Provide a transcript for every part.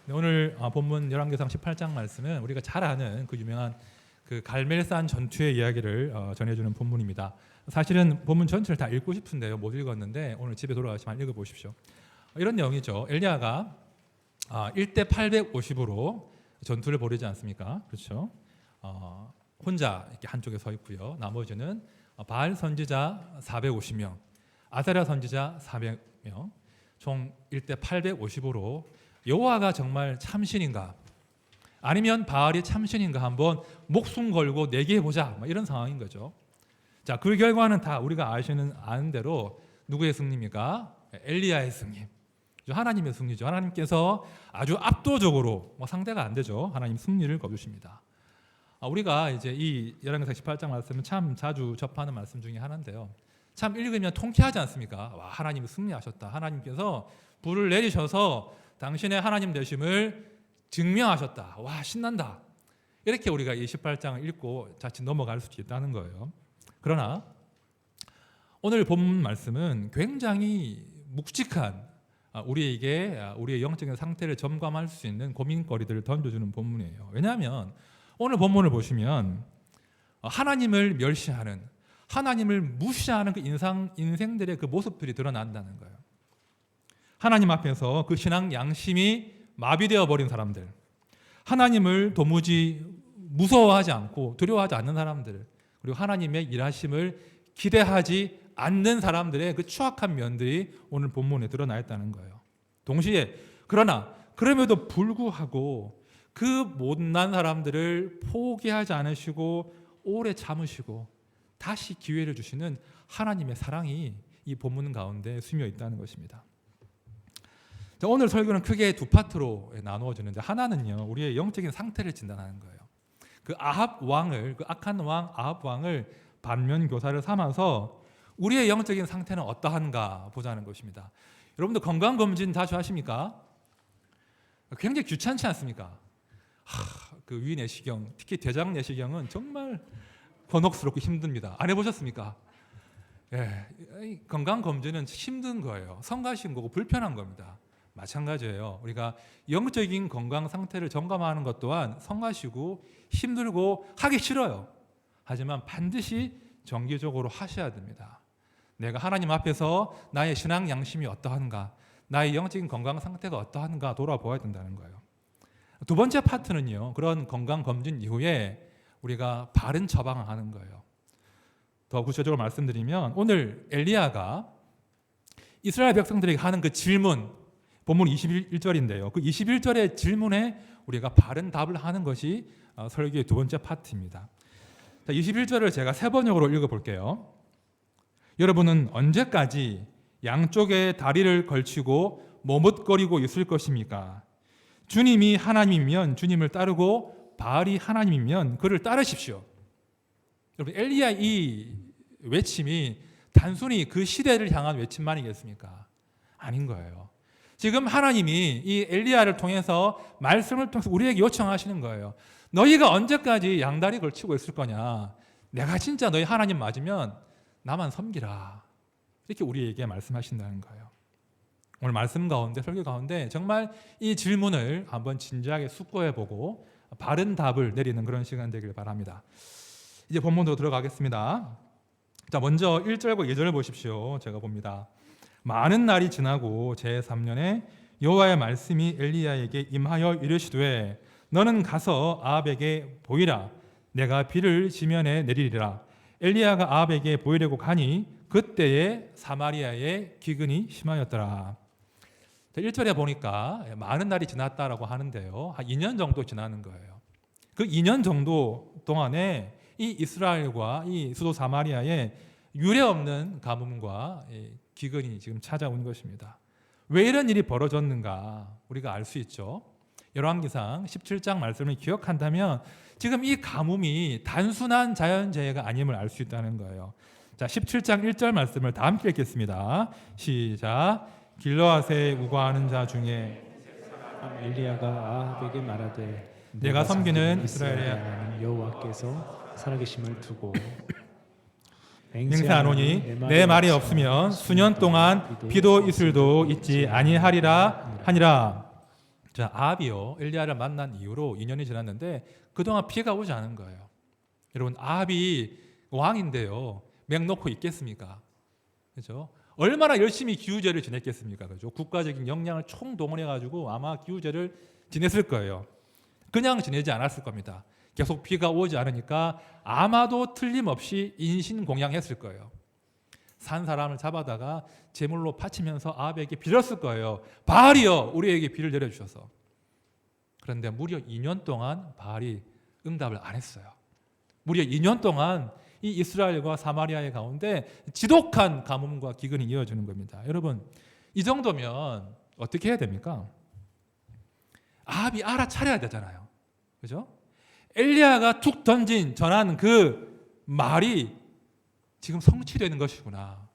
네, 오늘 본문 열왕기상 18장 말씀은 우리가 잘 아는 그 유명한 그 갈멜산 전투의 이야기를 전해주는 본문입니다. 사실은 본문 전체를 다 읽고 싶은데요, 못 읽었는데 오늘 집에 돌아가시면 읽어보십시오. 이런 내용이죠. 엘리야가 1대 850으로 전투를 벌이지 않습니까? 그렇죠. 혼자 이렇게 한쪽에 서 있고요. 나머지는 바알 선지자 450명, 아사랴 선지자 400명, 총 1대 850으로 여호와가 정말 참신인가, 아니면 바알이 참신인가 한번 목숨 걸고 내기해보자, 이런 상황인 거죠. 자, 그 결과는 다 우리가 아는 대로 누구의 승리입니까? 엘리야의 승리. 하나님의 승리죠. 하나님께서 아주 압도적으로, 상대가 안 되죠, 하나님 승리를 거두십니다. 우리가 이제 이 열왕기상 18장 말씀은 참 자주 접하는 말씀 중에 하나인데요. 참 읽으면 통쾌하지 않습니까? 와, 하나님이 승리하셨다. 하나님께서 불을 내리셔서 당신의 하나님 되심을 증명하셨다. 와, 신난다. 이렇게 우리가 이 18장을 읽고 자칫 넘어갈 수도 있다는 거예요. 그러나 오늘 본문 말씀은 굉장히 묵직한, 우리에게 우리의 영적인 상태를 점검할 수 있는 고민거리들을 던져주는 본문이에요. 왜냐하면 오늘 본문을 보시면 하나님을 멸시하는, 하나님을 무시하는 그 인생들의 그 모습들이 드러난다는 거예요. 하나님 앞에서 그 신앙 양심이 마비되어 버린 사람들, 하나님을 도무지 무서워하지 않고 두려워하지 않는 사람들, 그리고 하나님의 일하심을 기대하지 않는 사람들의 그 추악한 면들이 오늘 본문에 드러나 있다는 거예요. 동시에 그럼에도 불구하고 그 못난 사람들을 포기하지 않으시고 오래 참으시고 다시 기회를 주시는 하나님의 사랑이 이 본문 가운데 스며 있다는 것입니다. 자, 오늘 설교는 크게 두 파트로 나누어지는데, 하나는요, 우리의 영적인 상태를 진단하는 거예요. 그 악한 왕 아합 왕을 반면 교사를 삼아서 우리의 영적인 상태는 어떠한가 보자는 것입니다. 여러분들 건강검진 자주 하십니까? 굉장히 귀찮지 않습니까? 그 위 내시경, 특히 대장 내시경은 정말 곤혹스럽고 힘듭니다. 안 해보셨습니까? 예, 건강검진은 힘든 거예요. 성가신 거고 불편한 겁니다. 마찬가지예요. 우리가 영적인 건강 상태를 점검하는 것 또한 성가시고 힘들고 하기 싫어요. 하지만 반드시 정기적으로 하셔야 됩니다. 내가 하나님 앞에서 나의 신앙 양심이 어떠한가, 나의 영적인 건강 상태가 어떠한가 돌아보아야 된다는 거예요. 두 번째 파트는요, 그런 건강 검진 이후에 우리가 바른 처방을 하는 거예요. 더 구체적으로 말씀드리면 오늘 엘리야가 이스라엘 백성들에게 하는 그 질문, 본문 21절인데요. 그 21절의 질문에 우리가 바른 답을 하는 것이 설교의 두 번째 파트입니다. 자, 21절을 제가 세 번역으로 읽어볼게요. 여러분은 언제까지 양쪽에 다리를 걸치고 머뭇거리고 있을 것입니까? 주님이 하나님이면 주님을 따르고 바알이 하나님이면 그를 따르십시오. 여러분, 엘리야 이 외침이 단순히 그 시대를 향한 외침만이겠습니까? 아닌 거예요. 지금 하나님이 이 엘리야를 통해서, 말씀을 통해서 우리에게 요청하시는 거예요. 너희가 언제까지 양다리 걸치고 있을 거냐? 내가 진짜 너희 하나님 맞으면 나만 섬기라. 이렇게 우리에게 말씀하신다는 거예요. 오늘 말씀 가운데, 설교 가운데 정말 이 질문을 한번 진지하게 숙고해보고 바른 답을 내리는 그런 시간 되길 바랍니다. 이제 본문으로 들어가겠습니다. 자, 먼저 1절과 2절을 보십시오. 제가 봅니다. 많은 날이 지나고 제3년에 여호와의 말씀이 엘리야에게 임하여 이르시되 너는 가서 아합에게 보이라. 내가 비를 지면에 내리리라. 엘리야가 아합에게 보이려고 가니 그때에 사마리아에 기근이 심하였더라. 1절에 보니까 많은 날이 지났다라고 하는데요, 한 2년 정도 지나는 거예요. 그 2년 정도 동안에 이 이스라엘과 이 수도 사마리아에 유례없는 가뭄과 기근이 지금 찾아온 것입니다. 왜 이런 일이 벌어졌는가 우리가 알 수 있죠. 열왕기상 17장 말씀을 기억한다면 지금 이 가뭄이 단순한 자연재해가 아님을 알 수 있다는 거예요. 자, 17장 1절 말씀을 다 함께 읽겠습니다. 시작. 길르앗에 우거하는 자 중에 엘리야가 아합에게 말하되 내가 섬기는 이스라엘의 하나님 여호와께서 살아계심을 두고 맹세하노니 내 말이 없으면 수년 동안 비도 이슬도 있지 아니하리라 하니라. 자, 아합이요 엘리야를 만난 이후로 2년이 지났는데 그동안 비가 오지 않은 거예요. 여러분, 아합이 왕인데요, 맹 놓고 있겠습니까? 그렇죠? 얼마나 열심히 기후제를 지냈겠습니까? 그죠? 국가적인 역량을 총동원해 가지고 아마 기후제를 지냈을 거예요. 그냥 지내지 않았을 겁니다. 계속 비가 오지 않으니까 아마도 틀림없이 인신공양했을 거예요. 산 사람을 잡아다가 제물로 바치면서 아합에게 빌었을 거예요. 바알이여, 우리에게 비를 내려주셔서. 그런데 무려 2년 동안 바알이 응답을 안 했어요. 무려 2년 동안 이 이스라엘과 사마리아의 가운데 지독한 가뭄과 기근이 이어지는 겁니다. 여러분, 이 정도면 어떻게 해야 됩니까? 아합이 알아차려야 되잖아요. 그죠? 엘리야가 툭 전한 그 말이 지금 성취되는 것이구나.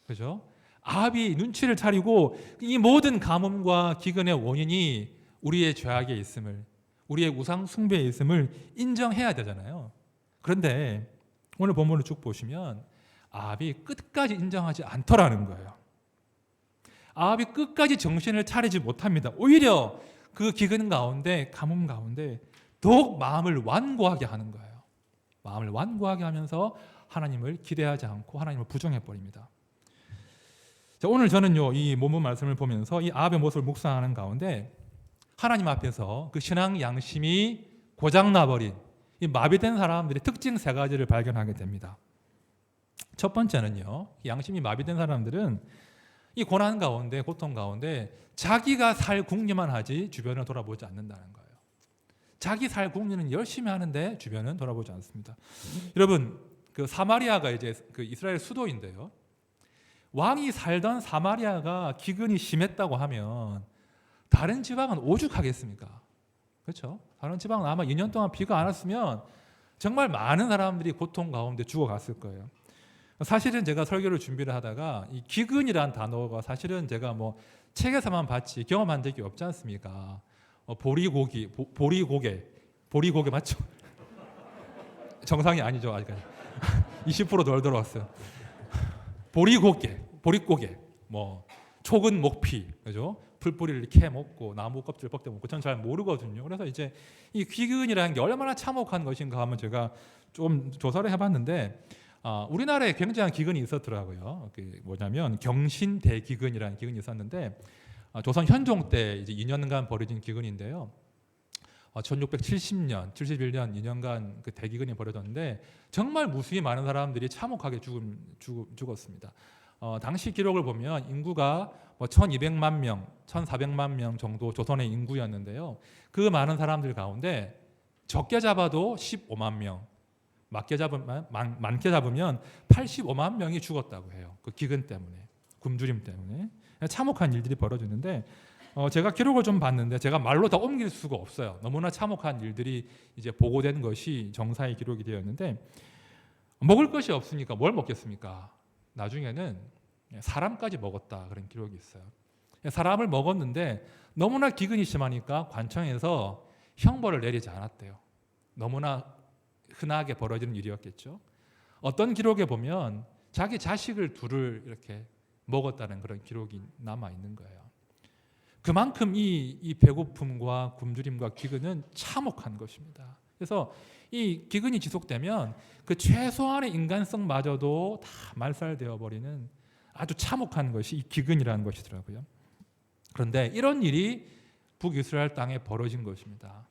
그죠? 아합이 눈치를 차리고 이 모든 가뭄과 기근의 원인이 우리의 죄악에 있음을, 우리의 우상 숭배에 있음을 인정해야 되잖아요. 그런데 오늘 본문을 쭉 보시면 아합이 끝까지 인정하지 않더라는 거예요. 아합이 끝까지 정신을 차리지 못합니다. 오히려 그 기근 가운데, 가뭄 가운데 더욱 마음을 완고하게 하는 거예요. 마음을 완고하게 하면서 하나님을 기대하지 않고 하나님을 부정해 버립니다. 자, 오늘 저는요, 이 본문 말씀을 보면서 이 아합의 모습을 묵상하는 가운데 하나님 앞에서 그 신앙 양심이 고장나 버린 이 마비된 사람들의 특징 세 가지를 발견하게 됩니다. 첫 번째는요, 양심이 마비된 사람들은 이 고난 가운데, 고통 가운데 자기가 살 궁리만 하지 주변을 돌아보지 않는다는 거예요. 자기 살 궁리는 열심히 하는데 주변은 돌아보지 않습니다. 여러분, 그 사마리아가 이제 그 이스라엘 수도인데요, 왕이 살던 사마리아가 기근이 심했다고 하면 다른 지방은 오죽하겠습니까? 그렇죠? 다른 지방은 아마 2년 동안 비가 안 왔으면 정말 많은 사람들이 고통 가운데 죽어갔을 거예요. 사실은 제가 설교를 준비를 하다가 이 기근이란 단어가 사실은 제가 뭐 책에서만 봤지 경험한 적이 없지 않습니까? 보리고개 맞죠? 정상이 아니죠, 아직까지. 20%덜 들어왔어요. 보릿고개, 뭐 촉은 목피, 그죠? 풀뿌리를 캐 먹고 나무 껍질 벗겨 먹고 저는 잘 모르거든요. 그래서 이제 이 기근이라는 게 얼마나 참혹한 것인가 하면 제가 좀 조사를 해봤는데 우리나라에 굉장한 기근이 있었더라고요. 그 뭐냐면 경신대기근이라는 기근이 있었는데 조선 현종 때 이제 2년간 벌어진 기근인데요. 1670년, 71년 2년간 그 대기근이 벌어졌는데 정말 무수히 많은 사람들이 참혹하게 죽었습니다. 당시 기록을 보면 인구가 1200만 명, 1400만 명 정도 조선의 인구였는데요. 그 많은 사람들 가운데 적게 잡아도 15만 명, 많게 잡으면 85만 명이 죽었다고 해요. 그 기근 때문에, 굶주림 때문에. 참혹한 일들이 벌어지는데 제가 기록을 좀 봤는데 제가 말로 다 옮길 수가 없어요. 너무나 참혹한 일들이 이제 보고된 것이 정사의 기록이 되었는데 먹을 것이 없으니까 뭘 먹겠습니까? 나중에는 사람까지 먹었다 그런 기록이 있어요. 사람을 먹었는데 너무나 기근이 심하니까 관청에서 형벌을 내리지 않았대요. 너무나 흔하게 벌어지는 일이었겠죠. 어떤 기록에 보면 자기 자식을 둘을 이렇게 먹었다는 그런 기록이 남아 있는 거예요. 그만큼 이 배고픔과 굶주림과 기근은 참혹한 것입니다. 그래서 이 기근이 지속되면 그 최소한의 인간성마저도 다 말살되어 버리는 아주 참혹한 것이 이 기근이라는 것이더라고요. 그런데 이런 일이 북이스라엘 땅에 벌어진 것입니다.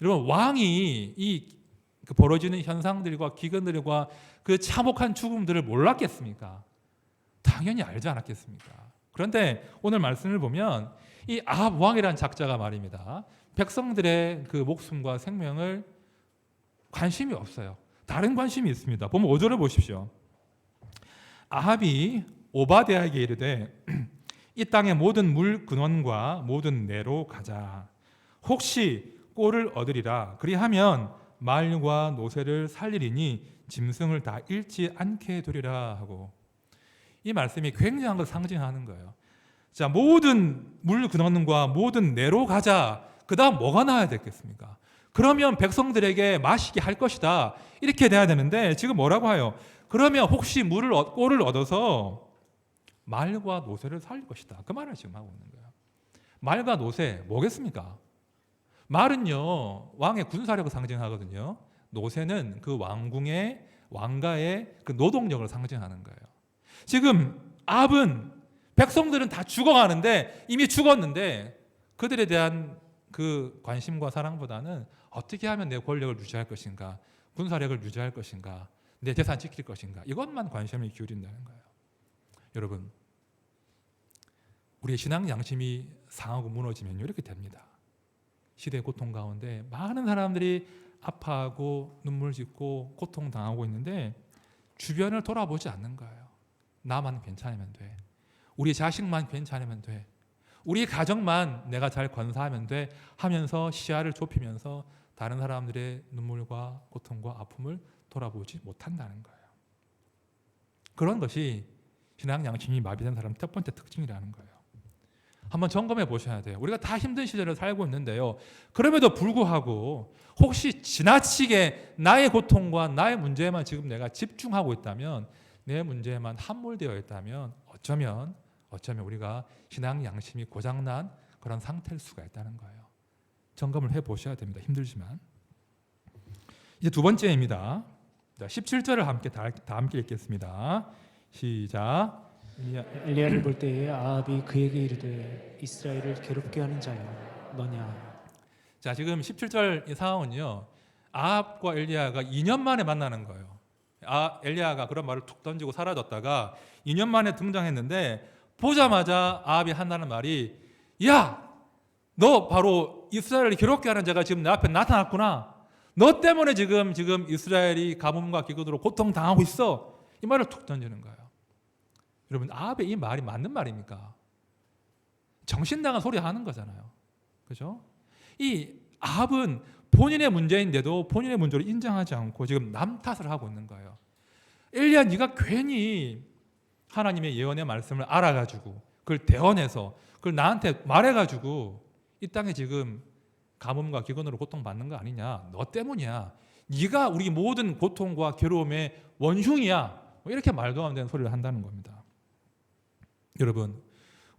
여러분, 왕이 그 벌어지는 현상들과 기근들과 그 참혹한 죽음들을 몰랐겠습니까? 당연히 알지 않았겠습니까? 그런데 오늘 말씀을 보면 이 아합 왕이라는 작자가 말입니다. 백성들의 그 목숨과 생명을 관심이 없어요. 다른 관심이 있습니다. 보면 5절을 보십시오. 아합이 오바댜에게 이르되 이 땅의 모든 물 근원과 모든 내로 가자. 혹시 꼴을 얻으리라. 그리하면 말과 노새를 살리리니 짐승을 다 잃지 않게 되리라 하고, 이 말씀이 굉장한 걸 상징하는 거예요. 자, 모든 물 근원과 모든 내로 가자. 그 다음 뭐가 나와야 되겠습니까? 그러면 백성들에게 마시게 할 것이다. 이렇게 돼야 되는데 지금 뭐라고 해요? 그러면 혹시 꼴을 얻어서 말과 노새를 살릴 것이다. 그 말을 지금 하고 있는 거예요. 말과 노새 뭐겠습니까? 말은요 왕의 군사력을 상징하거든요. 노새는 그 왕가의 그 노동력을 상징하는 거예요. 지금 아합은 백성들은 다 죽어가는데 이미 죽었는데 그들에 대한 그 관심과 사랑보다는 어떻게 하면 내 권력을 유지할 것인가, 군사력을 유지할 것인가, 내 재산 지킬 것인가, 이것만 관심을 기울인다는 거예요. 여러분, 우리의 신앙 양심이 상하고 무너지면 이렇게 됩니다. 시대의 고통 가운데 많은 사람들이 아파하고 눈물 짓고 고통당하고 있는데 주변을 돌아보지 않는 거예요. 나만 괜찮으면 돼. 우리 자식만 괜찮으면 돼. 우리 가정만 내가 잘 건사하면 돼 하면서 시야를 좁히면서 다른 사람들의 눈물과 고통과 아픔을 돌아보지 못한다는 거예요. 그런 것이 신앙 양심이 마비된 사람 첫 번째 특징이라는 거예요. 한번 점검해 보셔야 돼요. 우리가 다 힘든 시절을 살고 있는데요. 그럼에도 불구하고 혹시 지나치게 나의 고통과 나의 문제에만 지금 내가 집중하고 있다면, 내 문제에만 함몰되어 있다면 어쩌면 우리가 신앙 양심이 고장난 그런 상태일 수가 있다는 거예요. 점검을 해 보셔야 됩니다. 힘들지만. 이제 두 번째입니다. 17절을 다 함께 읽겠습니다. 시작. 엘리야를 볼 때에 아합이 그에게 이르되 이스라엘을 괴롭게 하는 자여 너냐. 자, 지금 17절 이 상황은요, 아합과 엘리야가 2년 만에 만나는 거예요. 엘리야가 그런 말을 툭 던지고 사라졌다가 2년 만에 등장했는데, 보자마자 아합이 한다는 말이, 야, 너 바로 이스라엘을 괴롭게 하는 자가 지금 내 앞에 나타났구나. 너 때문에 지금 이스라엘이 가뭄과 기근으로 고통당하고 있어. 이 말을 툭 던지는 거예요. 여러분, 아합의 이 말이 맞는 말입니까? 정신 나간 소리 하는 거잖아요. 그죠? 이 아합은 본인의 문제인데도 본인의 문제를 인정하지 않고 지금 남 탓을 하고 있는 거예요. 엘리야, 네가 괜히 하나님의 예언의 말씀을 알아가지고 그걸 대언해서 그걸 나한테 말해가지고 이 땅에 지금 가뭄과 기근으로 고통받는 거 아니냐. 너 때문이야. 네가 우리 모든 고통과 괴로움의 원흉이야. 이렇게 말도 안 되는 소리를 한다는 겁니다. 여러분,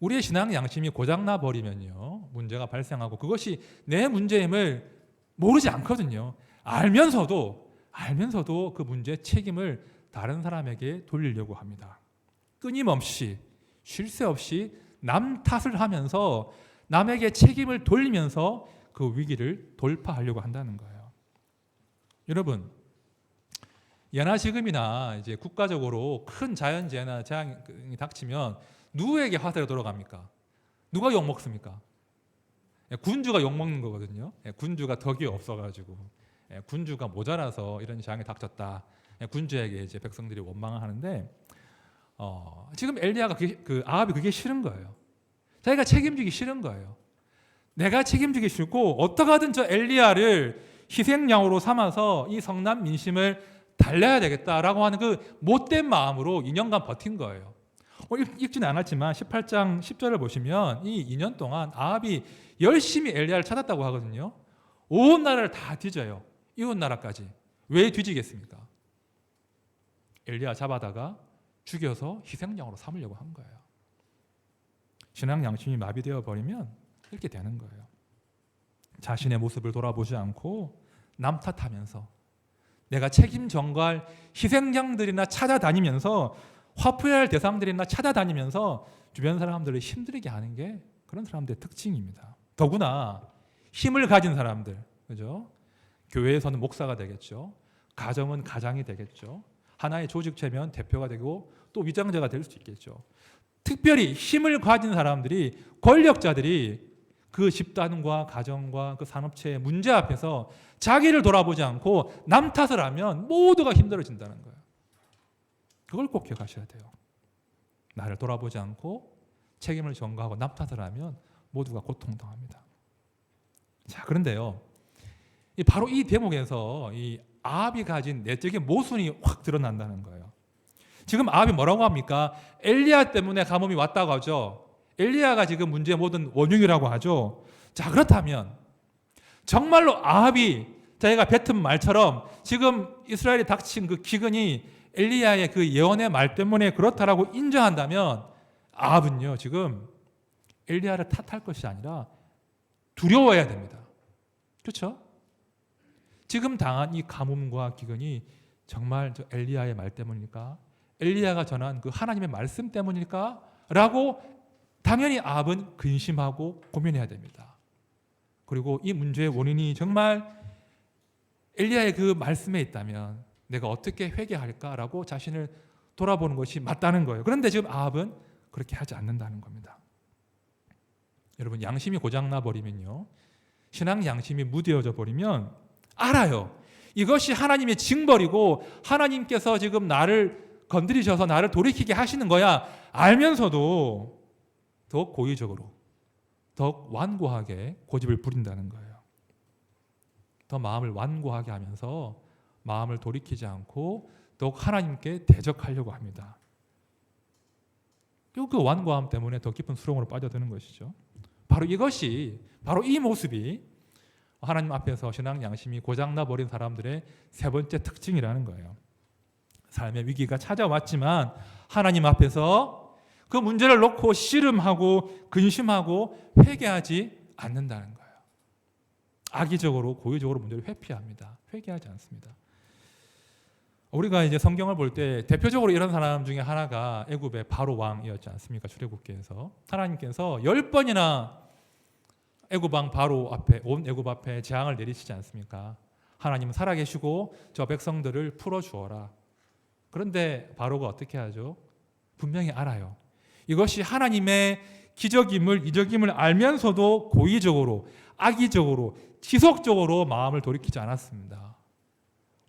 우리의 신앙 양심이 고장나 버리면요, 문제가 발생하고 그것이 내 문제임을 모르지 않거든요. 알면서도 그 문제의 책임을 다른 사람에게 돌리려고 합니다. 끊임없이 쉴 새 없이 남 탓을 하면서 남에게 책임을 돌리면서 그 위기를 돌파하려고 한다는 거예요. 여러분, 예나 지금이나 이제 국가적으로 큰 자연재해나 재앙이 닥치면 누구에게 화살이 돌아갑니까? 누가 욕 먹습니까? 군주가 욕 먹는 거거든요. 군주가 덕이 없어가지고, 군주가 모자라서 이런 재앙이 닥쳤다. 군주에게 이제 백성들이 원망을 하는데, 지금 엘리야가 아합이 그게 싫은 거예요. 자기가 책임지기 싫은 거예요. 내가 책임지기 싫고 어떻게 하든 저 엘리야를 희생양으로 삼아서 이 성난 민심을 달래야 되겠다라고 하는 그 못된 마음으로 2년간 버틴 거예요. 읽지는 않았지만 18장 10절을 보시면 이 2년 동안 아합이 열심히 엘리야를 찾았다고 하거든요. 온 나라를 다 뒤져요. 이웃 나라까지. 왜 뒤지겠습니까? 엘리야 잡아다가 죽여서 희생양으로 삼으려고 한 거예요. 신앙 양심이 마비되어 버리면 이렇게 되는 거예요. 자신의 모습을 돌아보지 않고 남 탓하면서 내가 책임 전가할 희생양들이나 찾아다니면서 화풀이할 할 대상들이나 찾아다니면서 주변 사람들을 힘들게 하는 게 그런 사람들의 특징입니다. 더구나 힘을 가진 사람들, 그죠? 교회에서는 목사가 되겠죠. 가정은 가장이 되겠죠. 하나의 조직체면 대표가 되고 또 위장자가 될 수 있겠죠. 특별히 힘을 가진 사람들이, 권력자들이 그 집단과 가정과 그 산업체의 문제 앞에서 자기를 돌아보지 않고 남 탓을 하면 모두가 힘들어진다는 거예요. 그걸 꼭 기억하셔야 돼요. 나를 돌아보지 않고 책임을 전가하고 남 탓을 하면 모두가 고통당합니다. 자, 그런데요, 바로 이 대목에서 이 아합이 가진 내적인 모순이 확 드러난다는 거예요. 지금 아합이 뭐라고 합니까? 엘리야 때문에 가뭄이 왔다고 하죠. 엘리야가 지금 문제의 모든 원흉이라고 하죠. 자, 그렇다면 정말로 아합이 자기가 뱉은 말처럼 지금 이스라엘에 닥친 그 기근이 엘리야의 그 예언의 말 때문에 그렇다라고 인정한다면 아합은요, 지금 엘리야를 탓할 것이 아니라 두려워해야 됩니다. 그렇죠? 지금 당한 이 가뭄과 기근이 정말 저 엘리야의 말 때문일까? 엘리야가 전한 그 하나님의 말씀 때문일까? 라고 당연히 아합은 근심하고 고민해야 됩니다. 그리고 이 문제의 원인이 정말 엘리야의 그 말씀에 있다면 내가 어떻게 회개할까라고 자신을 돌아보는 것이 맞다는 거예요. 그런데 지금 아합은 그렇게 하지 않는다는 겁니다. 여러분, 양심이 고장나 버리면요, 신앙 양심이 무뎌져 버리면 알아요. 이것이 하나님의 징벌이고 하나님께서 지금 나를 건드리셔서 나를 돌이키게 하시는 거야 알면서도 더욱 고의적으로, 더욱 완고하게 고집을 부린다는 거예요. 더 마음을 완고하게 하면서 마음을 돌이키지 않고 더욱 하나님께 대적하려고 합니다. 그 완고함 때문에 더 깊은 수렁으로 빠져드는 것이죠. 바로 이것이, 바로 이 모습이 하나님 앞에서 신앙 양심이 고장나 버린 사람들의 세 번째 특징이라는 거예요. 삶의 위기가 찾아왔지만 하나님 앞에서 그 문제를 놓고 씨름하고 근심하고 회개하지 않는다는 거예요. 악의적으로 고의적으로 문제를 회피합니다. 회개하지 않습니다. 우리가 이제 성경을 볼 때 대표적으로 이런 사람 중에 하나가 애굽의 바로 왕이었지 않습니까? 출애굽기에서 하나님께서 10번이나 애굽 왕 바로 앞에, 온 애굽 앞에 재앙을 내리시지 않습니까? 하나님은 살아계시고 저 백성들을 풀어주어라. 그런데 바로가 어떻게 하죠? 분명히 알아요. 이것이 하나님의 기적임을, 이적임을 알면서도 고의적으로, 악의적으로, 지속적으로 마음을 돌이키지 않았습니다.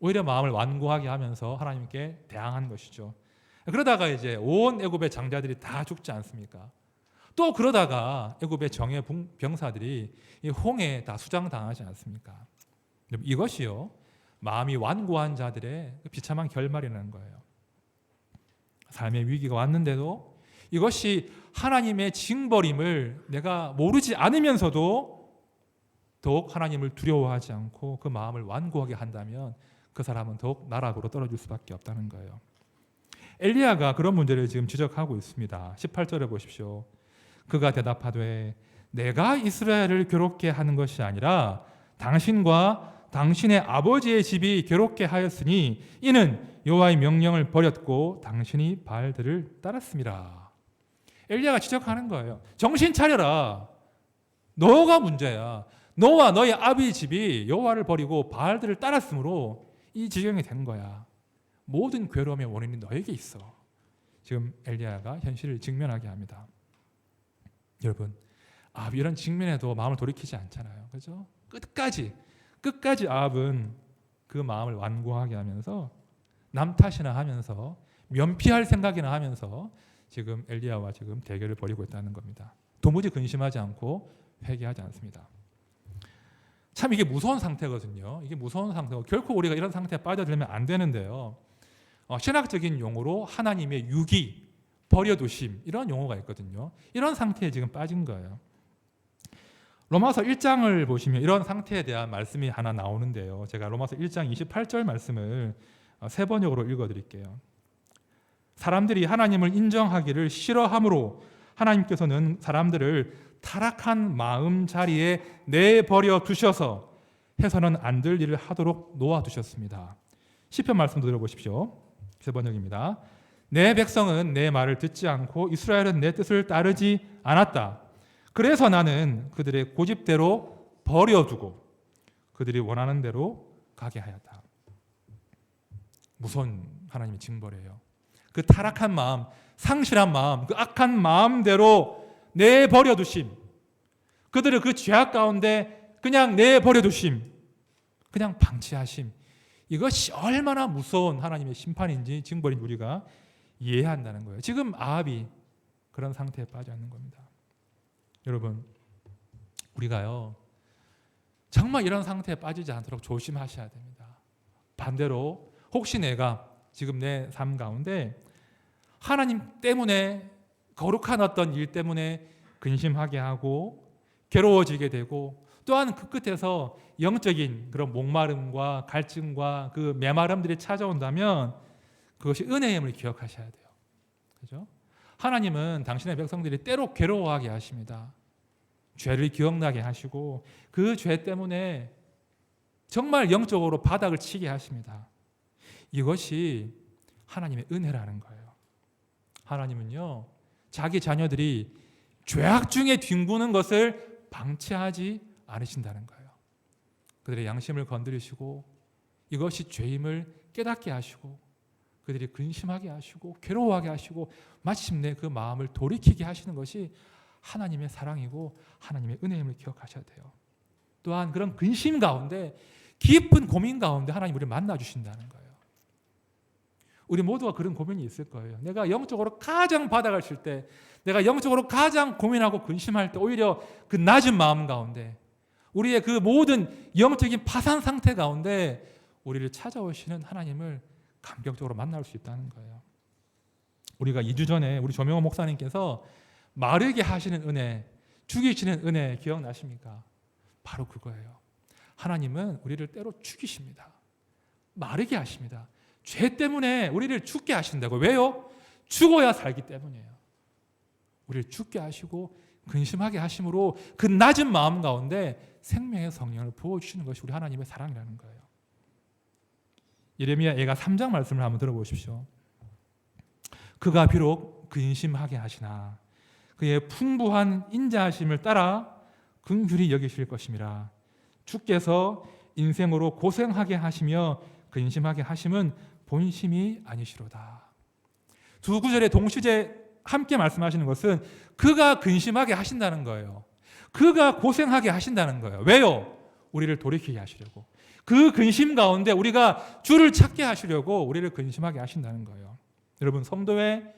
오히려 마음을 완고하게 하면서 하나님께 대항한 것이죠. 그러다가 이제 온 애굽의 장자들이 다 죽지 않습니까? 또 그러다가 애굽의 정예 병사들이 이 홍해에 다 수장당하지 않습니까? 이것이요, 마음이 완고한 자들의 비참한 결말이라는 거예요. 삶의 위기가 왔는데도 이것이 하나님의 징벌임을 내가 모르지 않으면서도 더욱 하나님을 두려워하지 않고 그 마음을 완고하게 한다면 그 사람은 더욱 나락으로 떨어질 수밖에 없다는 거예요. 엘리야가 그런 문제를 지금 지적하고 있습니다. 18절에 보십시오. 그가 대답하되 내가 이스라엘을 괴롭게 하는 것이 아니라 당신과 당신의 아버지의 집이 괴롭게 하였으니 이는 여호와의 명령을 버렸고 당신이 바알들을 따랐습니다. 엘리야가 지적하는 거예요. 정신 차려라. 너가 문제야. 너와 너의 아비 집이 여호와를 버리고 바알들을 따랐으므로 이 지경이 된 거야. 모든 괴로움의 원인이 너에게 있어. 지금 엘리야가 현실을 직면하게 합니다. 여러분, 아합 이런 직면에도 마음을 돌이키지 않잖아요. 그렇죠? 끝까지 아합은 그 마음을 완고하게 하면서 남 탓이나 하면서 면피할 생각이나 하면서 지금 엘리야와 지금 대결을 벌이고 있다는 겁니다. 도무지 근심하지 않고 회개하지 않습니다. 참 이게 무서운 상태거든요. 이게 무서운 상태고 결코 우리가 이런 상태에 빠져들면 안 되는데요. 신학적인 용어로 하나님의 유기, 버려두심 이런 용어가 있거든요. 이런 상태에 지금 빠진 거예요. 로마서 1장을 보시면 이런 상태에 대한 말씀이 하나 나오는데요. 제가 로마서 1장 28절 말씀을 세 번역으로 읽어드릴게요. 사람들이 하나님을 인정하기를 싫어함으로 하나님께서는 사람들을 타락한 마음 자리에 내버려 두셔서 해서는 안 될 일을 하도록 놓아두셨습니다. 시편 말씀 들어보십시오. 세 번역입니다. 내 백성은 내 말을 듣지 않고 이스라엘은 내 뜻을 따르지 않았다. 그래서 나는 그들의 고집대로 버려두고 그들이 원하는 대로 가게 하였다. 무서운 하나님의 징벌이에요. 그 타락한 마음, 상실한 마음, 그 악한 마음대로 내버려 두심, 그들을 그 죄악 가운데 그냥 내버려 두심, 그냥 방치하심, 이것이 얼마나 무서운 하나님의 심판인지 징벌인지 우리가 이해해야 한다는 거예요. 지금 아합이 그런 상태에 빠져 있는 겁니다. 여러분, 우리가요 정말 이런 상태에 빠지지 않도록 조심하셔야 됩니다. 반대로 혹시 내가 지금 내 삶 가운데 하나님 때문에 거룩한 어떤 일 때문에 근심하게 하고 괴로워지게 되고 또한 그 끝에서 영적인 그런 목마름과 갈증과 그 메마름들이 찾아온다면 그것이 은혜의 힘을 기억하셔야 돼요. 그렇죠? 하나님은 당신의 백성들이 때로 괴로워하게 하십니다. 죄를 기억나게 하시고 그 죄 때문에 정말 영적으로 바닥을 치게 하십니다. 이것이 하나님의 은혜라는 거예요. 하나님은요, 자기 자녀들이 죄악 중에 뒹구는 것을 방치하지 않으신다는 거예요. 그들의 양심을 건드리시고 이것이 죄임을 깨닫게 하시고 그들이 근심하게 하시고 괴로워하게 하시고 마침내 그 마음을 돌이키게 하시는 것이 하나님의 사랑이고 하나님의 은혜임을 기억하셔야 돼요. 또한 그런 근심 가운데 깊은 고민 가운데 하나님 우리를 만나주신다는 거예요. 우리 모두가 그런 고민이 있을 거예요. 내가 영적으로 가장 바닥을 칠 때, 내가 영적으로 가장 고민하고 근심할 때 오히려 그 낮은 마음 가운데 우리의 그 모든 영적인 파산 상태 가운데 우리를 찾아오시는 하나님을 감격적으로 만날 수 있다는 거예요. 우리가 2주 전에 우리 조명호 목사님께서 마르게 하시는 은혜, 죽이시는 은혜 기억나십니까? 바로 그거예요. 하나님은 우리를 때로 죽이십니다. 마르게 하십니다. 죄 때문에 우리를 죽게 하신다고. 왜요? 죽어야 살기 때문이에요. 우리를 죽게 하시고 근심하게 하심으로 그 낮은 마음 가운데 생명의 성령을 부어주시는 것이 우리 하나님의 사랑이라는 거예요. 예레미야 예가 3장 말씀을 한번 들어보십시오. 그가 비록 근심하게 하시나 그의 풍부한 인자하심을 따라 긍휼히 여기실 것임이라. 주께서 인생으로 고생하게 하시며 근심하게 하심은 본심이 아니시로다. 두 구절의 동시제 함께 말씀하시는 것은 그가 근심하게 하신다는 거예요. 그가 고생하게 하신다는 거예요. 왜요? 우리를 돌이키게 하시려고. 그 근심 가운데 우리가 주를 찾게 하시려고 우리를 근심하게 하신다는 거예요. 여러분, 성도의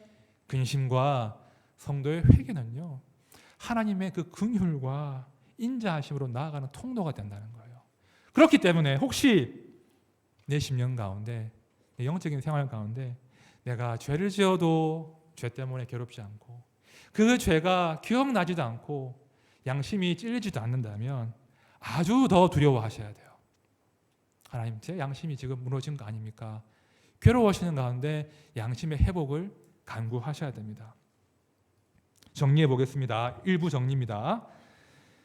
근심과 성도의 회개는요, 하나님의 그 긍휼과 인자하심으로 나아가는 통로가 된다는 거예요. 그렇기 때문에 혹시 내 심령 가운데, 내 영적인 생활 가운데 내가 죄를 지어도 죄 때문에 괴롭지 않고 그 죄가 기억나지도 않고 양심이 찔리지도 않는다면 아주 더 두려워하셔야 돼요. 하나님, 제 양심이 지금 무너진 거 아닙니까? 괴로워하시는 가운데 양심의 회복을 간구하셔야 됩니다. 정리해 보겠습니다. 일부 정리입니다.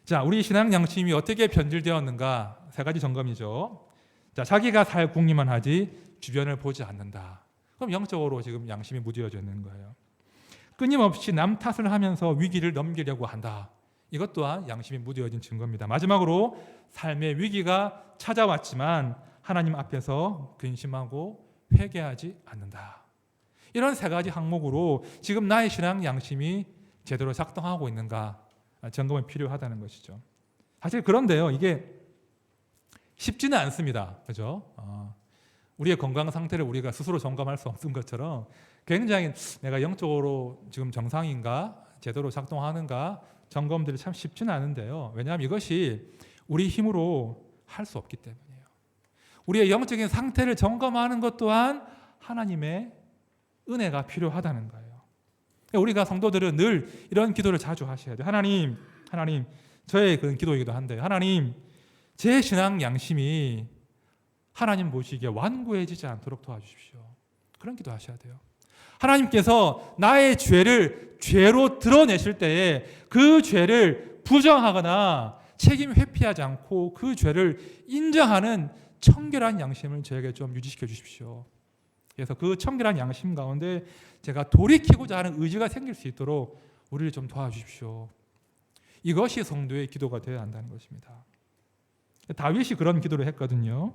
자, 우리 신앙 양심이 어떻게 변질되었는가? 세 가지 점검이죠. 자, 자기가 살 궁리만 하지 주변을 보지 않는다. 그럼 영적으로 지금 양심이 무뎌져 있는 거예요. 끊임없이 남 탓을 하면서 위기를 넘기려고 한다. 이것 또한 양심이 무뎌진 증거입니다. 마지막으로 삶의 위기가 찾아왔지만 하나님 앞에서 근심하고 회개하지 않는다. 이런 세 가지 항목으로 지금 나의 신앙 양심이 제대로 작동하고 있는가 점검이 필요하다는 것이죠. 사실 그런데요, 이게 쉽지는 않습니다. 그죠? 우리의 건강 상태를 우리가 스스로 점검할 수 없는 것처럼 굉장히 내가 영적으로 지금 정상인가, 제대로 작동하는가 점검들이 참 쉽지는 않은데요. 왜냐하면 이것이 우리 힘으로 할 수 없기 때문이에요. 우리의 영적인 상태를 점검하는 것 또한 하나님의 은혜가 필요하다는 거예요. 우리가 성도들은 늘 이런 기도를 자주 하셔야 돼요. 하나님, 저의 그런 기도이기도 한데, 하나님, 제 신앙 양심이 하나님 보시기에 완고해지지 않도록 도와주십시오. 그런 기도 하셔야 돼요. 하나님께서 나의 죄를 죄로 드러내실 때에 그 죄를 부정하거나 책임 회피하지 않고 그 죄를 인정하는 청결한 양심을 저에게 좀 유지시켜 주십시오. 그래서 그 청결한 양심 가운데 제가 돌이키고자 하는 의지가 생길 수 있도록 우리를 좀 도와주십시오. 이것이 성도의 기도가 되어야 한다는 것입니다. 다윗이 그런 기도를 했거든요.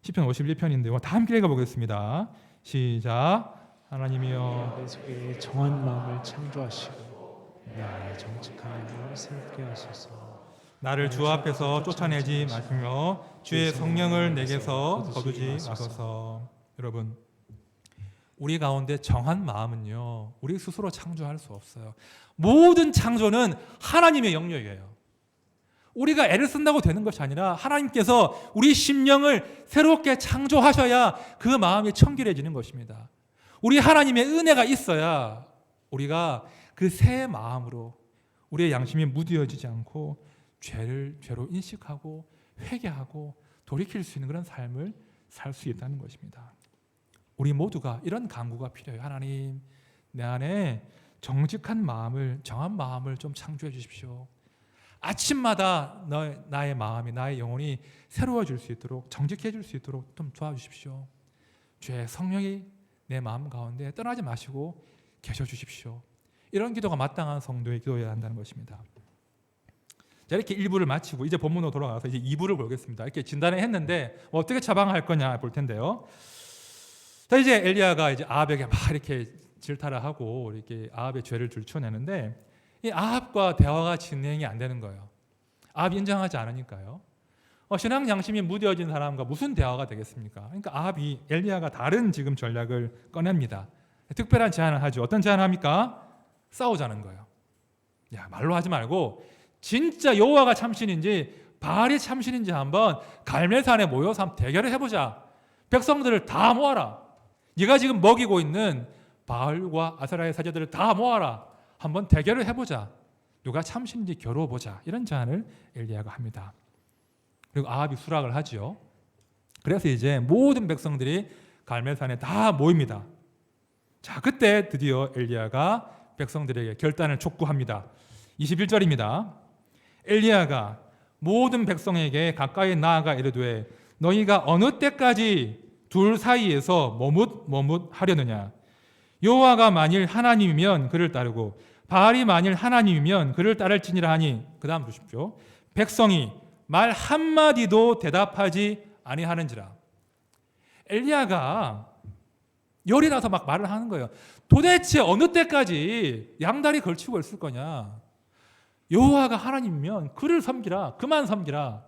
시편 51편인데요. 다 함께 읽어보겠습니다. 시작. 하나님이여, 내 속에 정한 마음을 창조하시고 나의 정직한 영을 새롭게 하소서. 나를 주 앞에서 쫓아내지 마시며 주의 성령을 내게서 거두지 마소서. 여러분, 우리 가운데 정한 마음은요, 우리 스스로 창조할 수 없어요. 모든 창조는 하나님의 영역이에요. 우리가 애를 쓴다고 되는 것이 아니라 하나님께서 우리 심령을 새롭게 창조하셔야 그 마음이 청결해지는 것입니다. 우리 하나님의 은혜가 있어야 우리가 그 새 마음으로 우리의 양심이 무뎌지지 않고 죄로 인식하고 회개하고 돌이킬 수 있는 그런 삶을 살 수 있다는 것입니다. 우리 모두가 이런 간구가 필요해요. 하나님, 내 안에 정직한 마음을, 정한 마음을 좀 창조해 주십시오. 아침마다 나의 마음이, 나의 영혼이 새로워질 수 있도록, 정직해질 수 있도록 좀 도와주십시오. 주의 성령이 내 마음 가운데 떠나지 마시고 계셔 주십시오. 이런 기도가 마땅한 성도의 기도여야 한다는 것입니다. 자, 이렇게 1부를 마치고 이제 본문으로 돌아가서 이제 2부를 보겠습니다. 이렇게 진단을 했는데 어떻게 처방할 거냐 볼 텐데요. 자, 이제 엘리야가 이제 아합에게 막 이렇게 질타를 하고 이렇게 아합의 죄를 들춰내는데 이 아합과 대화가 진행이 안 되는 거예요. 아합이 인정하지 않으니까요. 신앙 양심이 무뎌진 사람과 무슨 대화가 되겠습니까? 그러니까 아합이 엘리야가 다른 지금 전략을 꺼냅니다. 특별한 제안을 하죠. 어떤 제안을 합니까? 싸우자는 거예요. 야, 말로 하지 말고 진짜 여호와가 참신인지 바알이 참신인지 한번 갈멜산에 모여서 한번 대결을 해보자. 백성들을 다 모아라. 네가 지금 먹이고 있는 바알과 아세라의 사제들을 다 모아라. 한번 대결을 해보자. 누가 참신인지 겨루어보자. 이런 제안을 엘리야가 합니다. 그리고 아합이 수락을 하지요. 그래서 이제 모든 백성들이 갈멜산에 다 모입니다. 자, 그때 드디어 엘리야가 백성들에게 결단을 촉구합니다. 21절입니다. 엘리야가 모든 백성에게 가까이 나아가 이르되 너희가 어느 때까지 둘 사이에서 머뭇머뭇하려느냐. 여호와가 만일 하나님이면 그를 따르고 바알이 만일 하나님이면 그를 따를지니라 하니, 그 다음 보십시오. 백성이 말 한마디도 대답하지 아니하는지라. 엘리야가 열이 나서 막 말을 하는 거예요. 도대체 어느 때까지 양다리 걸치고 있을 거냐. 여호와가 하나님이면 그를 섬기라. 그만 섬기라.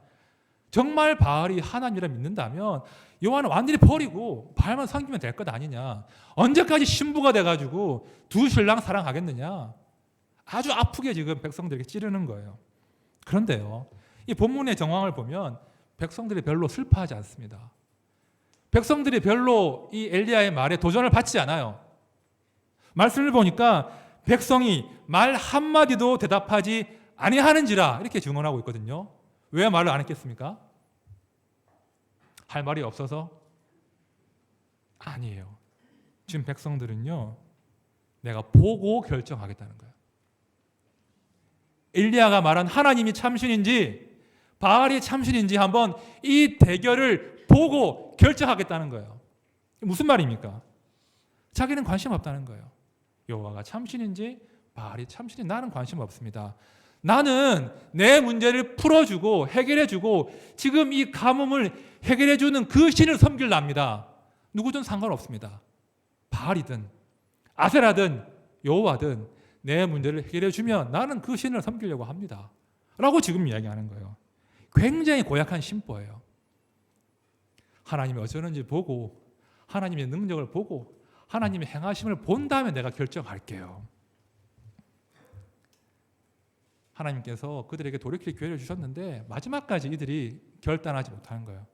정말 바알이 하나님이라 믿는다면 여호와는 완전히 버리고 바알만 섬기면 될 것 아니냐. 언제까지 신부가 돼가지고 두 신랑 사랑하겠느냐. 아주 아프게 지금 백성들에게 찌르는 거예요. 그런데요, 이 본문의 정황을 보면 백성들이 별로 슬퍼하지 않습니다. 백성들이 별로 이 엘리야의 말에 도전을 받지 않아요. 말씀을 보니까 백성이 말 한마디도 대답하지 아니하는지라 이렇게 증언하고 있거든요. 왜 말을 안 했겠습니까? 할 말이 없어서? 아니에요. 지금 백성들은요, 내가 보고 결정하겠다는 거예요. 엘리야가 말한 하나님이 참신인지 바알이 참신인지 한번 이 대결을 보고 결정하겠다는 거예요. 무슨 말입니까? 자기는 관심 없다는 거예요. 여호와가 참신인지 바알이 참신인지 나는 관심 없습니다. 나는 내 문제를 풀어주고 해결해주고 지금 이 가뭄을 해결해주는 그 신을 섬길랍니다. 누구든 상관없습니다. 바알이든 아세라든 여호와든 내 문제를 해결해주면 나는 그 신을 섬기려고 합니다. 라고 지금 이야기하는 거예요. 굉장히 고약한 심보예요. 하나님이 어쩌는지 보고 하나님의 능력을 보고 하나님의 행하심을 본 다음에 내가 결정할게요. 하나님께서 그들에게 돌이킬 기회를 주셨는데 마지막까지 이들이 결단하지 못하는 거예요.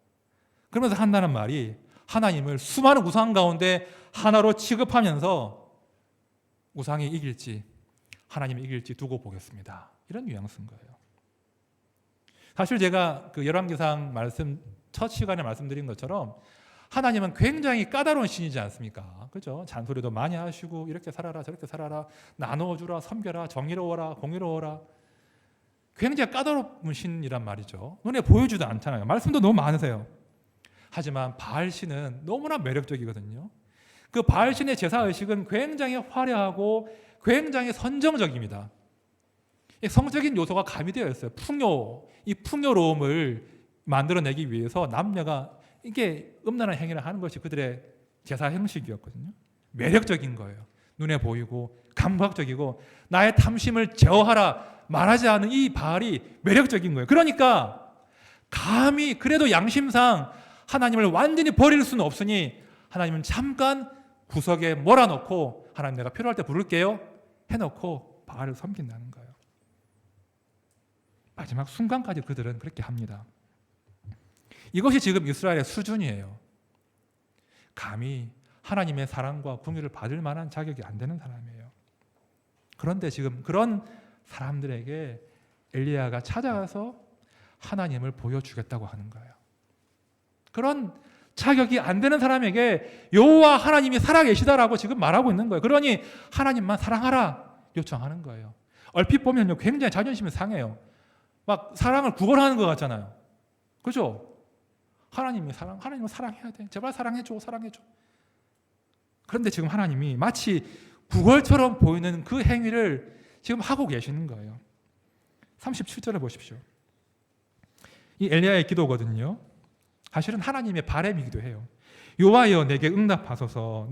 그러면서 한다는 말이 하나님을 수많은 우상 가운데 하나로 취급하면서 우상이 이길지 하나님이 이길지 두고 보겠습니다. 이런 뉘앙스인 거예요. 사실 제가 그 열왕기상 말씀 첫 시간에 말씀드린 것처럼 하나님은 굉장히 까다로운 신이지 않습니까? 그죠? 잔소리도 많이 하시고 이렇게 살아라 저렇게 살아라 나누어주라 섬겨라 정의로워라 공의로워라 굉장히 까다로운 신이란 말이죠. 눈에 보여주도 않잖아요. 말씀도 너무 많으세요. 하지만 바알 신은 너무나 매력적이거든요. 그 바알 신의 제사의식은 굉장히 화려하고 굉장히 선정적입니다. 성적인 요소가 가미되어 있어요. 이 풍요로움을 만들어내기 위해서 남녀가 이게 음란한 행위를 하는 것이 그들의 제사 형식이었거든요. 매력적인 거예요. 눈에 보이고 감각적이고 나의 탐심을 제어하라 말하지 않은 이 바알이 매력적인 거예요. 그러니까 감히 그래도 양심상 하나님을 완전히 버릴 수는 없으니 하나님은 잠깐 구석에 몰아넣고 하나님 내가 필요할 때 부를게요 해놓고 바알을 섬긴다는 거예요. 마지막 순간까지 그들은 그렇게 합니다. 이것이 지금 이스라엘의 수준이에요. 감히 하나님의 사랑과 긍휼을 받을 만한 자격이 안 되는 사람이에요. 그런데 지금 그런 사람들에게 엘리야가 찾아가서 하나님을 보여주겠다고 하는 거예요. 그런 자격이 안 되는 사람에게 여호와 하나님이 살아계시다라고 지금 말하고 있는 거예요. 그러니 하나님만 사랑하라. 요청하는 거예요. 얼핏 보면요, 굉장히 자존심이 상해요. 막 사랑을 구걸하는 것 같잖아요. 그죠? 하나님은 사랑해야 돼. 제발 사랑해줘. 그런데 지금 하나님이 마치 구걸처럼 보이는 그 행위를 지금 하고 계시는 거예요. 37절을 보십시오. 이 엘리야의 기도거든요. 사실은 하나님의 바람이기도 해요. 여호와여 내게 응답하소서.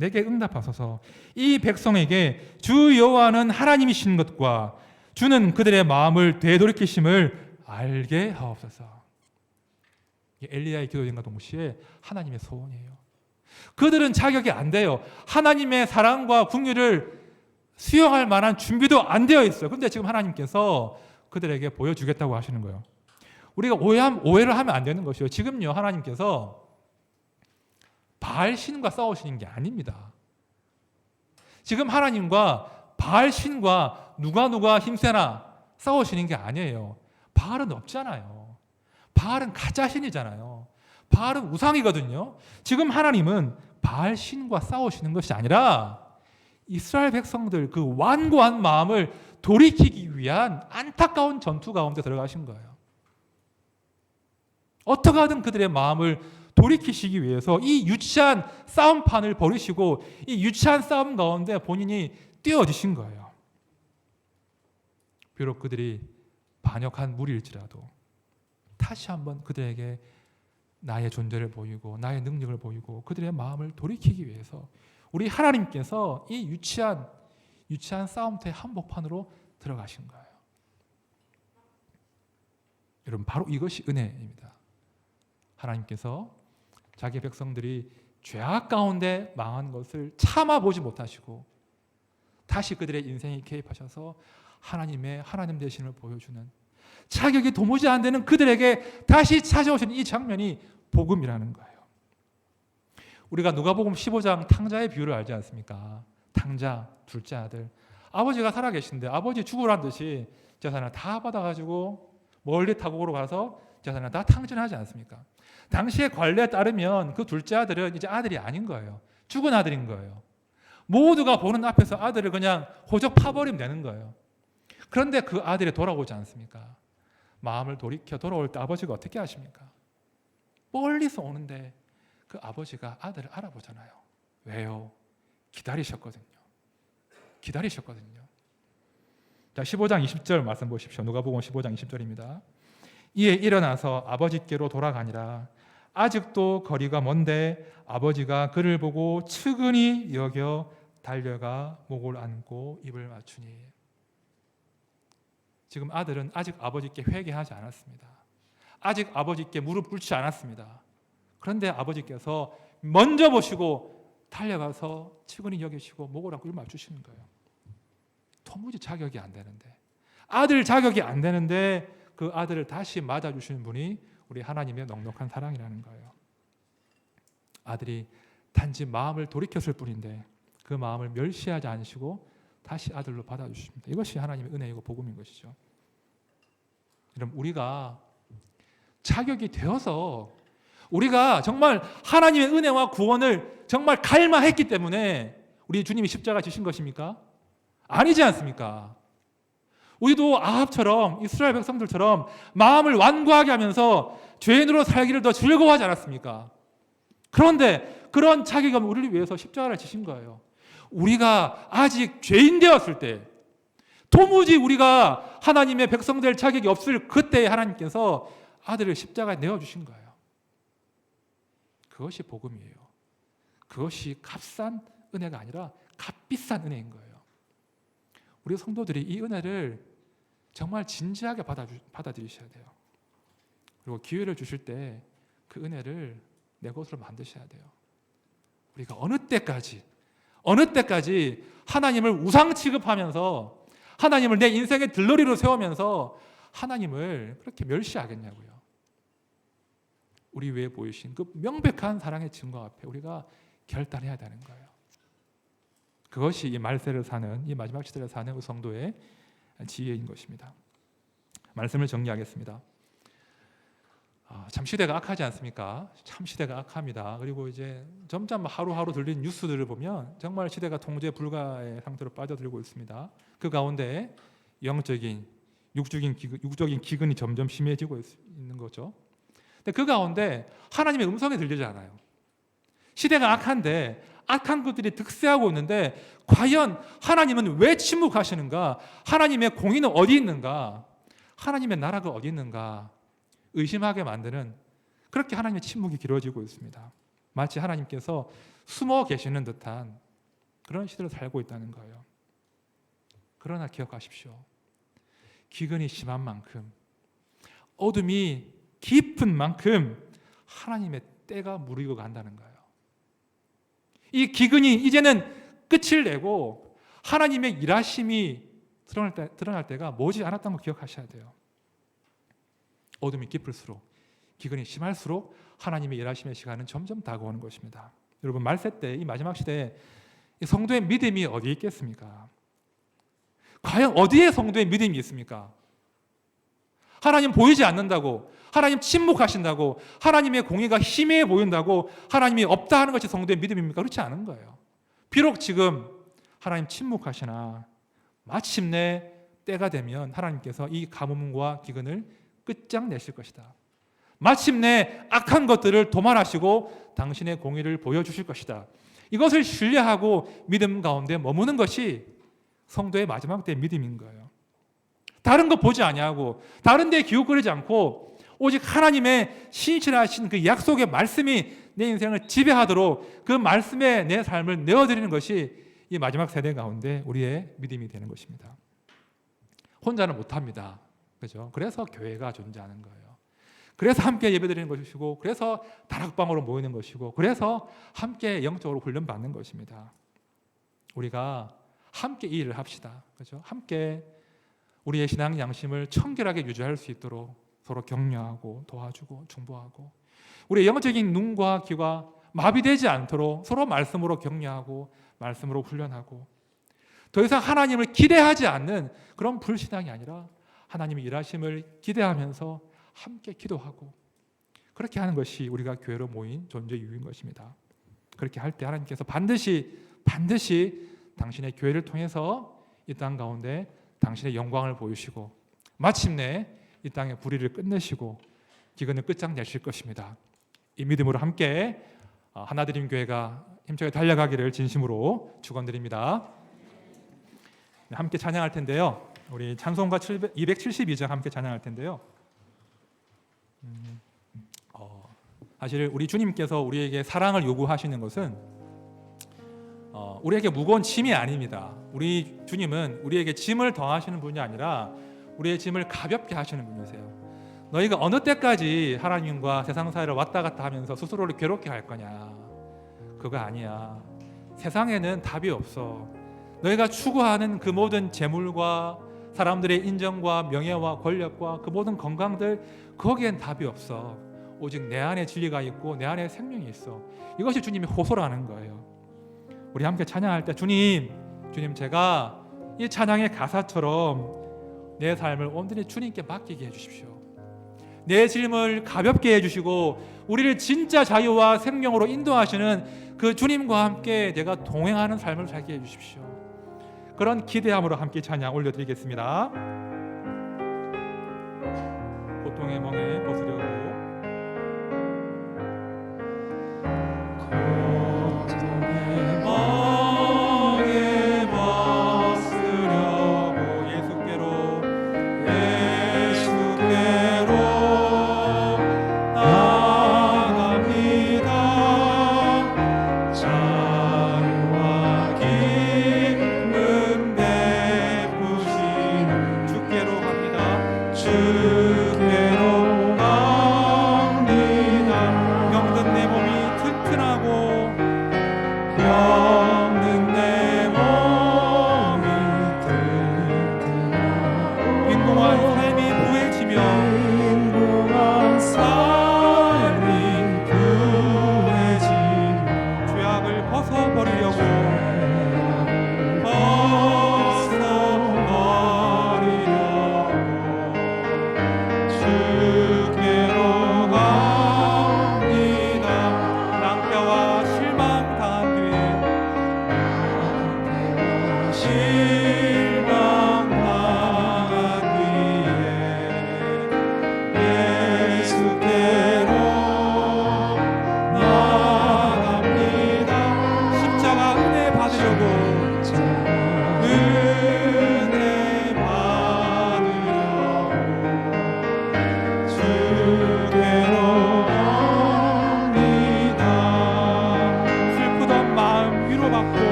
이 백성에게 주 여호와는 하나님이신 것과 주는 그들의 마음을 되돌이키심을 알게 하옵소서. 엘리야의 기도인과 동시에 하나님의 소원이에요. 그들은 자격이 안 돼요. 하나님의 사랑과 긍휼을 수용할 만한 준비도 안 되어 있어요. 그런데 지금 하나님께서 그들에게 보여주겠다고 하시는 거예요. 우리가 오해를 하면 안 되는 것이요. 지금요, 하나님께서 바알 신과 싸우시는 게 아닙니다. 지금 하나님과 바알 신과 누가 힘세나 싸우시는 게 아니에요. 바알은 없잖아요. 바알은 가짜 신이잖아요. 바알은 우상이거든요. 지금 하나님은 바알 신과 싸우시는 것이 아니라 이스라엘 백성들 그 완고한 마음을 돌이키기 위한 안타까운 전투 가운데 들어가신 거예요. 어떻게 하든 그들의 마음을 돌이키시기 위해서 이 유치한 싸움판을 버리시고 이 유치한 싸움 가운데 본인이 뛰어드신 거예요. 비록 그들이 반역한 무리일지라도 다시 한번 그들에게 나의 존재를 보이고 나의 능력을 보이고 그들의 마음을 돌이키기 위해서 우리 하나님께서 이 유치한 싸움터의 한복판으로 들어가신 거예요. 여러분, 바로 이것이 은혜입니다. 하나님께서 자기 백성들이 죄악 가운데 망한 것을 참아보지 못하시고 다시 그들의 인생에 개입하셔서 하나님 되심을 보여주는, 자격이 도무지 안 되는 그들에게 다시 찾아오시는 이 장면이 복음이라는 거예요. 우리가 누가복음 15장 탕자의 비유를 알지 않습니까? 탕자, 둘째 아들. 아버지가 살아계신데 아버지 죽으란 듯이 재산을 다 받아가지고 멀리 타국으로 가서 재산을 다 탕진하지 않습니까? 당시의 관례에 따르면 그 둘째 아들은 이제 아들이 아닌 거예요. 죽은 아들인 거예요. 모두가 보는 앞에서 아들을 그냥 호적 파버리면 되는 거예요. 그런데 그 아들이 돌아오지 않습니까? 마음을 돌이켜 돌아올 때 아버지가 어떻게 하십니까? 멀리서 오는데 그 아버지가 아들을 알아보잖아요. 왜요? 기다리셨거든요. 자, 15장 20절 말씀 보십시오. 누가복음 15장 20절입니다. 이에 일어나서 아버지께로 돌아가니라. 아직도 거리가 먼데 아버지가 그를 보고 측은히 여겨 달려가 목을 안고 입을 맞추니. 지금 아들은 아직 아버지께 회개하지 않았습니다. 아직 아버지께 무릎 꿇지 않았습니다. 그런데 아버지께서 먼저 보시고 달려가서 측은히 여기시고 목을 안고 입을 맞추시는 거예요. 도무지 자격이 안 되는데, 아들 자격이 안 되는데 그 아들을 다시 맞아주시는 분이 우리 하나님의 넉넉한 사랑이라는 거예요. 아들이 단지 마음을 돌이켰을 뿐인데 그 마음을 멸시하지 않으시고 다시 아들로 받아주십니다. 이것이 하나님의 은혜이고 복음인 것이죠. 여러분, 우리가 자격이 되어서 우리가 정말 하나님의 은혜와 구원을 정말 갈망했기 때문에 우리 주님이 십자가 지신 것입니까? 아니지 않습니까? 우리도 아합처럼 이스라엘 백성들처럼 마음을 완고하게 하면서 죄인으로 살기를 더 즐거워하지 않았습니까? 그런데 그런 자격이 우리를 위해서 십자가를 지신 거예요. 우리가 아직 죄인 되었을 때, 도무지 우리가 하나님의 백성 될 자격이 없을 그때에 하나님께서 아들을 십자가에 내어주신 거예요. 그것이 복음이에요. 그것이 값싼 은혜가 아니라 값비싼 은혜인 거예요. 우리 성도들이 이 은혜를 정말 진지하게 받아들이셔야 돼요. 그리고 기회를 주실 때 그 은혜를 내 것으로 만드셔야 돼요. 우리가 어느 때까지 하나님을 우상 취급하면서 하나님을 내 인생의 들러리로 세우면서 하나님을 그렇게 멸시하겠냐고요. 우리 위에 보이신 그 명백한 사랑의 증거 앞에 우리가 결단해야 되는 거예요. 그것이 이 말세를 사는, 이 마지막 시대를 사는 성도의 지혜인 것입니다. 말씀을 정리하겠습니다. 참 시대가 악하지 않습니까? 참 시대가 악합니다. 그리고 이제 점점 하루하루 들리는 뉴스들을 보면 정말 시대가 통제 불가의 상태로 빠져들고 있습니다. 그 가운데 영적인, 육적인 기근이 점점 심해지고 있는 거죠. 근데 그 가운데 하나님의 음성이 들리지 않아요. 시대가 악한데 악한 것들이 득세하고 있는데 과연 하나님은 왜 침묵하시는가? 하나님의 공의는 어디 있는가? 하나님의 나라가 어디 있는가? 의심하게 만드는, 그렇게 하나님의 침묵이 길어지고 있습니다. 마치 하나님께서 숨어 계시는 듯한 그런 시대를 살고 있다는 거예요. 그러나 기억하십시오. 기근이 심한 만큼, 어둠이 깊은 만큼 하나님의 때가 무르익어 간다는 거예요. 이 기근이 이제는 끝을 내고 하나님의 일하심이 드러날 때가 머지 않았다는 걸 기억하셔야 돼요. 어둠이 깊을수록, 기근이 심할수록 하나님의 일하심의 시간은 점점 다가오는 것입니다. 여러분, 말세 때, 이 마지막 시대에 성도의 믿음이 어디에 있겠습니까? 과연 어디에 성도의 믿음이 있습니까? 하나님 보이지 않는다고, 하나님 침묵하신다고, 하나님의 공의가 희미해 보인다고 하나님이 없다 하는 것이 성도의 믿음입니까? 그렇지 않은 거예요. 비록 지금 하나님 침묵하시나 마침내 때가 되면 하나님께서 이 가뭄과 기근을 끝장내실 것이다. 마침내 악한 것들을 도말하시고 당신의 공의를 보여주실 것이다. 이것을 신뢰하고 믿음 가운데 머무는 것이 성도의 마지막 때의 믿음인 거예요. 다른 것 보지 아니하고 다른 데에 기웃거리지 않고 오직 하나님의 신실하신 그 약속의 말씀이 내 인생을 지배하도록 그 말씀에 내 삶을 내어드리는 것이 이 마지막 세대 가운데 우리의 믿음이 되는 것입니다. 혼자는 못합니다. 그죠? 그래서 교회가 존재하는 거예요. 그래서 함께 예배드리는 것이고, 그래서 다락방으로 모이는 것이고, 그래서 함께 영적으로 훈련받는 것입니다. 우리가 함께 이 일을 합시다. 그죠? 함께 우리의 신앙 양심을 청결하게 유지할 수 있도록 서로 격려하고 도와주고 중보하고, 우리의 영적인 눈과 귀가 마비되지 않도록 서로 말씀으로 격려하고 말씀으로 훈련하고, 더 이상 하나님을 기대하지 않는 그런 불신앙이 아니라 하나님의 일하심을 기대하면서 함께 기도하고, 그렇게 하는 것이 우리가 교회로 모인 존재 이유인 것입니다. 그렇게 할 때 하나님께서 반드시 당신의 교회를 통해서 이 땅 가운데 당신의 영광을 보이시고 마침내 이 땅의 불의를 끝내시고 기근을 끝장내실 것입니다. 이 믿음으로 함께 하나드림 교회가 힘차게 달려가기를 진심으로 축원드립니다. 함께 찬양할 텐데요. 우리 찬송가 272장 함께 찬양할 텐데요. 사실 우리 주님께서 우리에게 사랑을 요구하시는 것은 우리에게 무거운 짐이 아닙니다. 우리 주님은 우리에게 짐을 더하시는 분이 아니라 우리의 짐을 가볍게 하시는 분이세요. 너희가 어느 때까지 하나님과 세상 사이를 왔다 갔다 하면서 스스로를 괴롭게 할 거냐? 그거 아니야. 세상에는 답이 없어. 너희가 추구하는 그 모든 재물과 사람들의 인정과 명예와 권력과 그 모든 건강들, 거기엔 답이 없어. 오직 내 안에 진리가 있고 내 안에 생명이 있어. 이것이 주님의 호소라는 거예요. 우리 함께 찬양할 때 주님 제가 이 찬양의 가사처럼 내 삶을 온전히 주님께 맡기게 해주십시오. 내 짐을 가볍게 해주시고 우리를 진짜 자유와 생명으로 인도하시는 그 주님과 함께 내가 동행하는 삶을 살게 해주십시오. 그런 기대함으로 함께 찬양 올려드리겠습니다. 고통의 멍에 벗으려고 주께로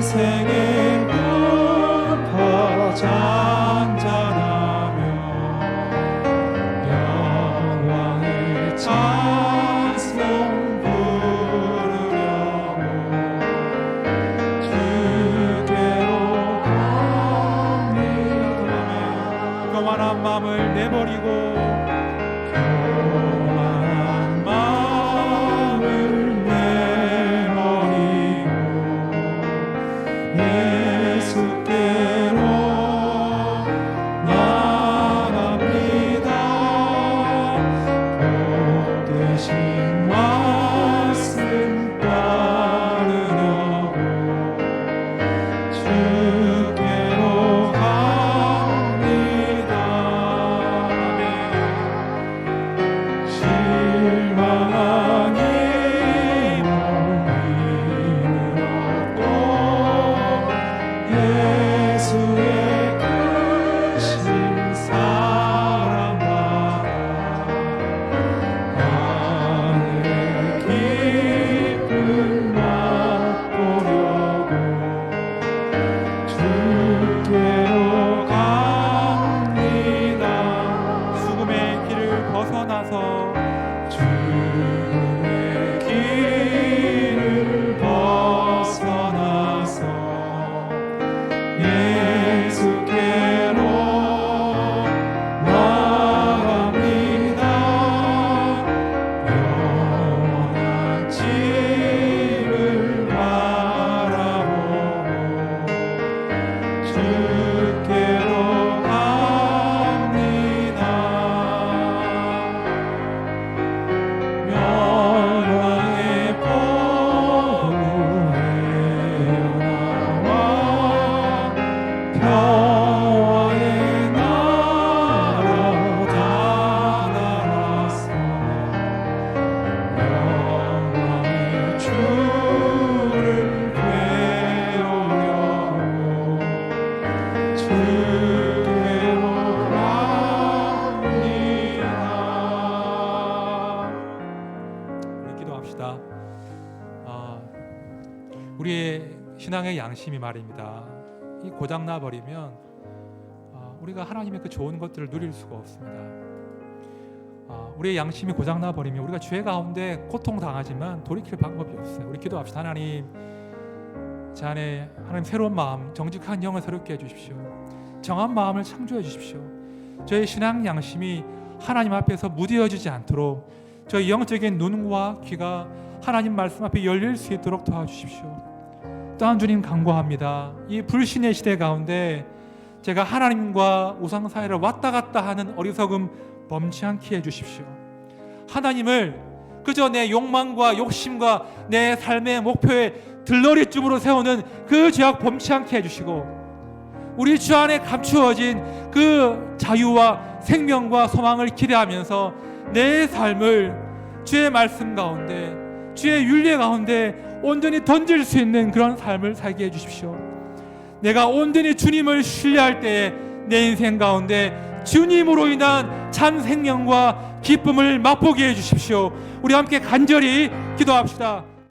생의 꿈퍼 잔잔하며 영광의 찬송 부르려고 주께로 갑니다. 교만한 마음을 내버리고 교만한 마음을 내버리고 예수께로 나갑니다. 복 되신 말씀 따르려고 주께로 갑니다. 실망한 힘을 얻고 예수의 크신 사랑과 하늘의 기쁨 맛보려고 주께로 갑니다. 죽음의 길을 벗어나서 죽음의 길을 벗어나서 예수께로 나갑니다. 영원한 집을 바라보고 주께로 갑니다. 멸망의 포로에 나와 평화의 나라 다나라서 영광의 주를 배우려고 주께로 갑니다. 우리 기도합시다. 우리의 신앙의 양심이 말입니다. 이 고장나 버리면 우리가 하나님의 그 좋은 것들을 누릴 수가 없습니다. 우리의 양심이 고장나 버리면 우리가 죄 가운데 고통당하지만 돌이킬 방법이 없어요. 우리 기도합시다. 하나님, 제 안에 하나님 새로운 마음, 정직한 영을 새롭게 해주십시오. 정한 마음을 창조해 주십시오. 저의 신앙 양심이 하나님 앞에서 무뎌지지 않도록 저의 영적인 눈과 귀가 하나님 말씀 앞에 열릴 수 있도록 도와주십시오. 또한 주님 간구합니다. 이 불신의 시대 가운데 제가 하나님과 우상 사이를 왔다 갔다 하는 어리석음 범치 않게 해주십시오. 하나님을 그저 내 욕망과 욕심과 내 삶의 목표에 들러리쯤으로 세우는 그 죄악 범치 않게 해주시고 우리 주 안에 감추어진 그 자유와 생명과 소망을 기대하면서 내 삶을 주의 말씀 가운데 주의 윤리 가운데 온전히 던질 수 있는 그런 삶을 살게 해주십시오. 내가 온전히 주님을 신뢰할 때에 내 인생 가운데 주님으로 인한 참 생명과 기쁨을 맛보게 해주십시오. 우리 함께 간절히 기도합시다.